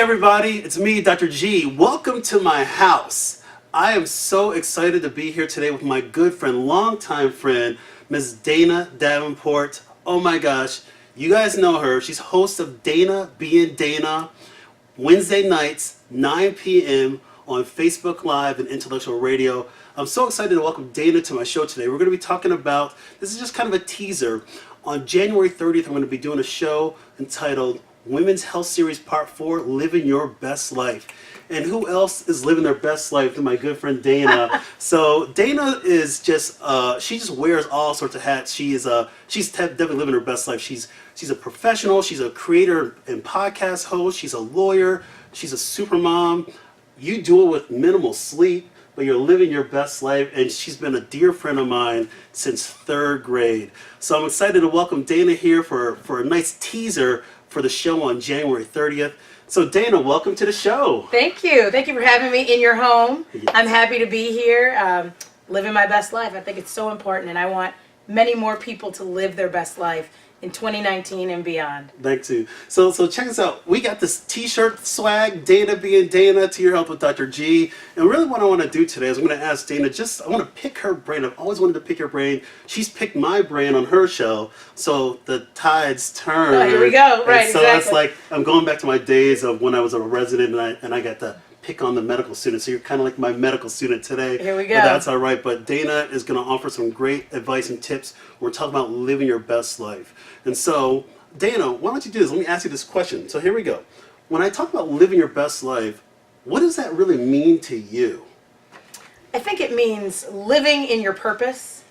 everybody, it's me, Dr. G. Welcome to my house. I am so excited to be here today with my good friend, longtime friend, Ms. Dana Davenport. Oh my gosh, you guys know her. She's host of Dana Being Dana, Wednesday nights, 9 p.m. on Facebook Live and Intellectual Radio. I'm so excited to welcome Dana to my show today. We're going to be talking about, this is just kind of a teaser. On January 30th, I'm going to be doing a show entitled Women's Health Series Part 4, Living Your Best Life. And who else is living their best life than my good friend Dana? So Dana is just, she just wears all sorts of hats. She's definitely living her best life. She's a professional. She's a creator and podcast host. She's a lawyer. She's a super mom. You do it with minimal sleep, but you're living your best life, and she's been a dear friend of mine since 3rd grade. So I'm excited to welcome Dana here for a nice teaser for the show on January 30th. So Dana, welcome to the show. Thank you. Thank you for having me in your home. Yes. I'm happy to be here, living my best life. I think it's so important, and I want many more people to live their best life in 2019 and beyond. Thanks you. So check us out. We got this t-shirt swag, Dana Being Dana, to your help with Dr. G. And really what I want to do today is I'm going to ask Dana, I want to pick her brain. I've always wanted to pick her brain. She's picked my brain on her show. So the tides turn. Oh, here we go. Right, and so exactly. It's like, I'm going back to my days of when I was a resident and I got to pick on the medical student. So you're kind of like my medical student today. Here we go. But that's all right. But Dana is going to offer some great advice and tips. We're talking about living your best life. And so, Dana, why don't you do this? Let me ask you this question. So here we go. When I talk about living your best life, what does that really mean to you? I think it means living in your purpose,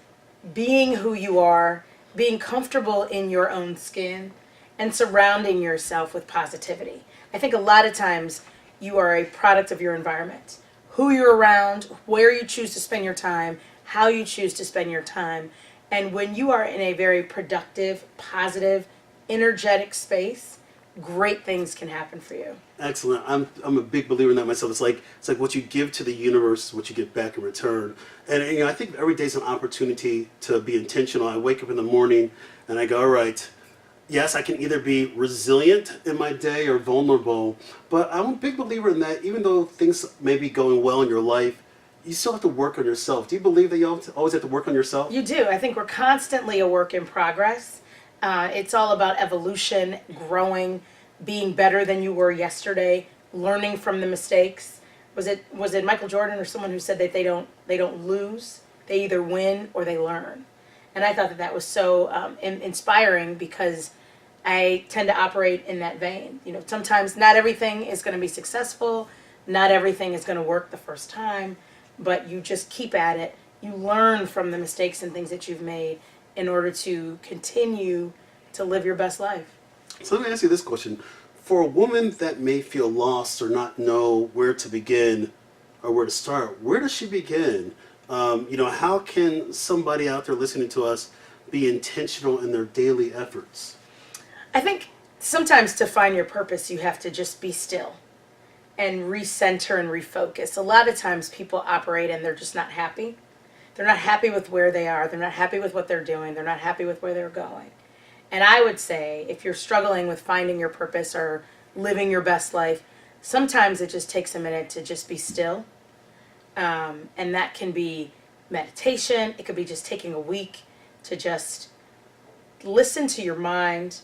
being who you are, being comfortable in your own skin, and surrounding yourself with positivity. I think a lot of times you are a product of your environment. Who you're around, where you choose to spend your time, how you choose to spend your time. And when you are in a very productive, positive, energetic space, great things can happen for you. Excellent. I'm a big believer in that myself. It's like what you give to the universe is what you get back in return. And I think every day is an opportunity to be intentional. I wake up in the morning and I go, all right, yes, I can either be resilient in my day or vulnerable, but I'm a big believer in that even though things may be going well in your life, you still have to work on yourself. Do you believe that you always have to work on yourself? You do. I think we're constantly a work in progress. It's all about evolution, growing, being better than you were yesterday, learning from the mistakes. Was it Michael Jordan or someone who said that they don't lose, they either win or they learn? And I thought that was so inspiring because I tend to operate in that vein. You know, sometimes not everything is going to be successful, not everything is going to work the first time, but you just keep at it. You learn from the mistakes and things that you've made in order to continue to live your best life. So let me ask you this question. For a woman that may feel lost or not know where to begin or where to start, where does she begin? How can somebody out there listening to us be intentional in their daily efforts? I think sometimes to find your purpose, you have to just be still and recenter and refocus. A lot of times people operate and they're just not happy. They're not happy with where they are. They're not happy with what they're doing. They're not happy with where they're going. And I would say if you're struggling with finding your purpose or living your best life, sometimes it just takes a minute to just be still. And that can be meditation. It could be just taking a week to just listen to your mind,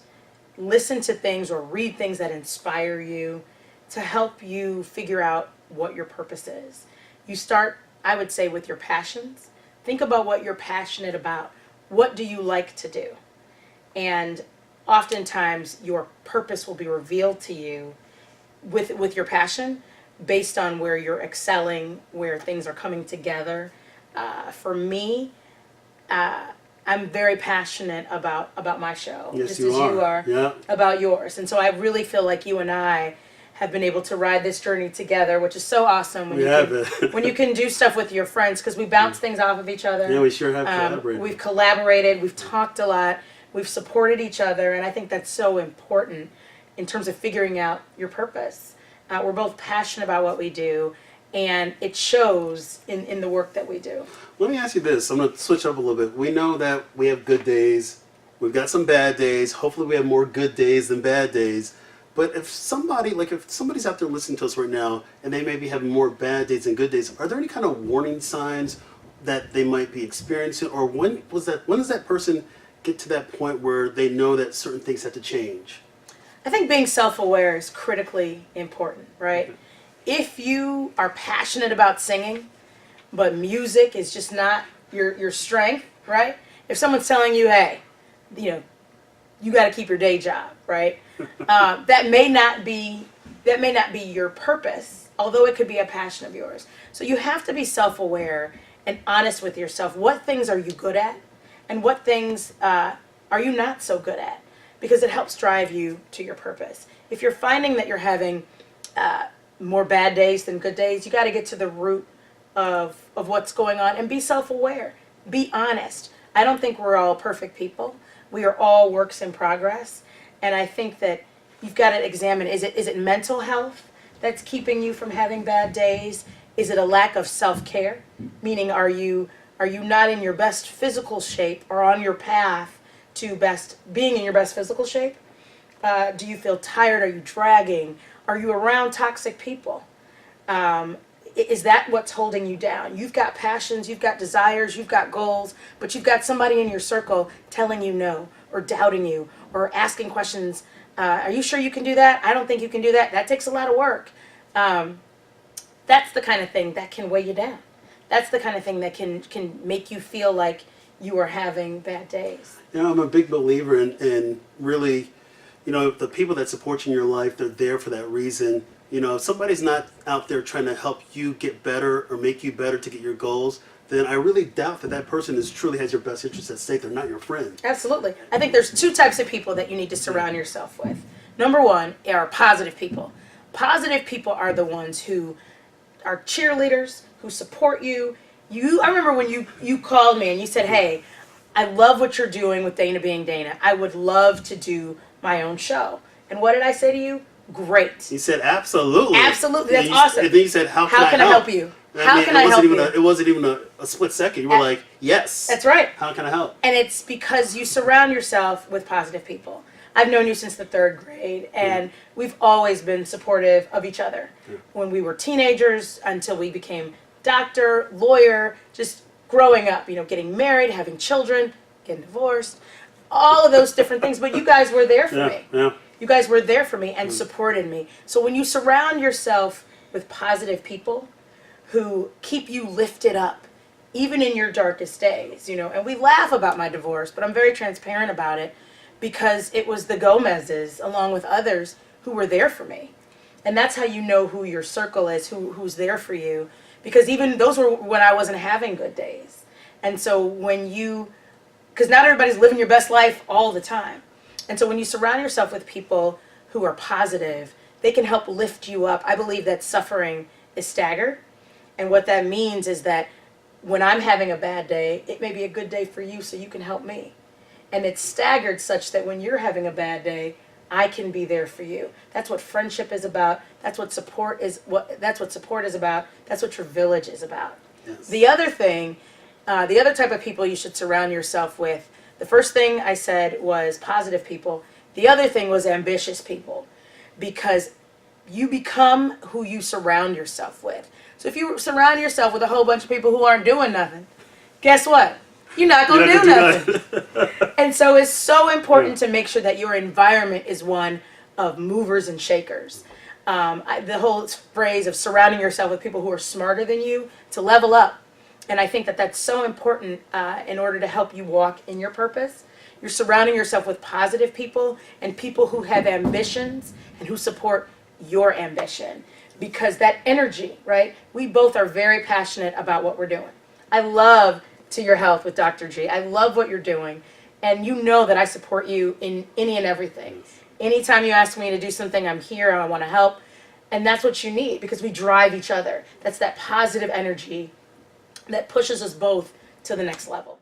listen to things or read things that inspire you, to help you figure out what your purpose is. You start, I would say, with your passions. Think about what you're passionate about. What do you like to do? And oftentimes your purpose will be revealed to you with your passion based on where you're excelling, where things are coming together. For me, I'm very passionate about my show, Yes, just you as you are Yeah. about yours. And so I really feel like you and I have been able to ride this journey together, which is so awesome when when you can do stuff with your friends, because we bounce things off of each other. Yeah, we sure have collaborated. We've collaborated, we've talked a lot, we've supported each other, and I think that's so important in terms of figuring out your purpose. We're both passionate about what we do, and it shows in the work that we do. Let me ask you this. I'm going to switch up a little bit. We know that we have good days. We've got some bad days. Hopefully we have more good days than bad days. But if somebody's out there listening to us right now and they may be having more bad days than good days, are there any kind of warning signs that they might be experiencing? Or when does that person get to that point where they know that certain things have to change? I think being self-aware is critically important, right? If you are passionate about singing, but music is just not your strength, right? If someone's telling you, hey, you got to keep your day job, right? That may not be your purpose, although it could be a passion of yours. So you have to be self-aware and honest with yourself. What things are you good at, and what things are you not so good at? Because it helps drive you to your purpose. If you're finding that you're having more bad days than good days, you got to get to the root of what's going on and be self-aware. Be honest. I don't think we're all perfect people. We are all works in progress. And I think that you've got to examine, is it mental health that's keeping you from having bad days? Is it a lack of self-care? Meaning, are you not in your best physical shape or on your path to being in your best physical shape? Do you feel tired? Are you dragging? Are you around toxic people? Is that what's holding you down? You've got passions, you've got desires, you've got goals, but you've got somebody in your circle telling you no, or doubting you, or asking questions. Are you sure you can do that? I don't think you can do that. That takes a lot of work. That's the kind of thing that can weigh you down. That's the kind of thing that can make you feel like you are having bad days. I'm a big believer in really, the people that support you in your life, they're there for that reason. If somebody's not out there trying to help you get better or make you better to get your goals, then I really doubt that person truly has your best interest at stake. They're not your friend. Absolutely. I think there's two types of people that you need to surround yourself with. Number one are positive people. Positive people are the ones who are cheerleaders, who support you. I remember when you called me and you said, hey, I love what you're doing with Dana Being Dana. I would love to do my own show. And what did I say to you? Great. He said, absolutely. Absolutely. That's awesome. And then you said, how can I help you? How can I help you? It wasn't even a split second. You were like, yes. That's right. How can I help? And it's because you surround yourself with positive people. I've known you since the 3rd grade, and we've always been supportive of each other. When we were teenagers, until we became doctor, lawyer, just growing up, getting married, having children, getting divorced, all of those different things. But you guys were there for me. Yeah. You guys were there for me and supported me. So when you surround yourself with positive people who keep you lifted up, even in your darkest days, and we laugh about my divorce, but I'm very transparent about it because it was the Gomez's, along with others, who were there for me. And that's how you know who your circle is, who's there for you. Because even those were when I wasn't having good days. And so because not everybody's living your best life all the time. And so when you surround yourself with people who are positive, they can help lift you up. I believe that suffering is staggered. And what that means is that when I'm having a bad day, it may be a good day for you, so you can help me. And it's staggered such that when you're having a bad day, I can be there for you. That's what friendship is about. That's what support is about. That's what your village is about. Yes. The other thing, the other type of people you should surround yourself with, the first thing I said was positive people. The other thing was ambitious people, because you become who you surround yourself with. So if you surround yourself with a whole bunch of people who aren't doing nothing, guess what? You're not going to do nothing. And so it's so important to make sure that your environment is one of movers and shakers. The whole phrase of surrounding yourself with people who are smarter than you to level up. And I think that that's so important in order to help you walk in your purpose. You're surrounding yourself with positive people and people who have ambitions and who support your ambition. Because that energy, right? We both are very passionate about what we're doing. I love To Your Health with Dr. G. I love what you're doing. And you know that I support you in any and everything. Anytime you ask me to do something, I'm here and I want to help. And that's what you need, because we drive each other. That's that positive energy that pushes us both to the next level.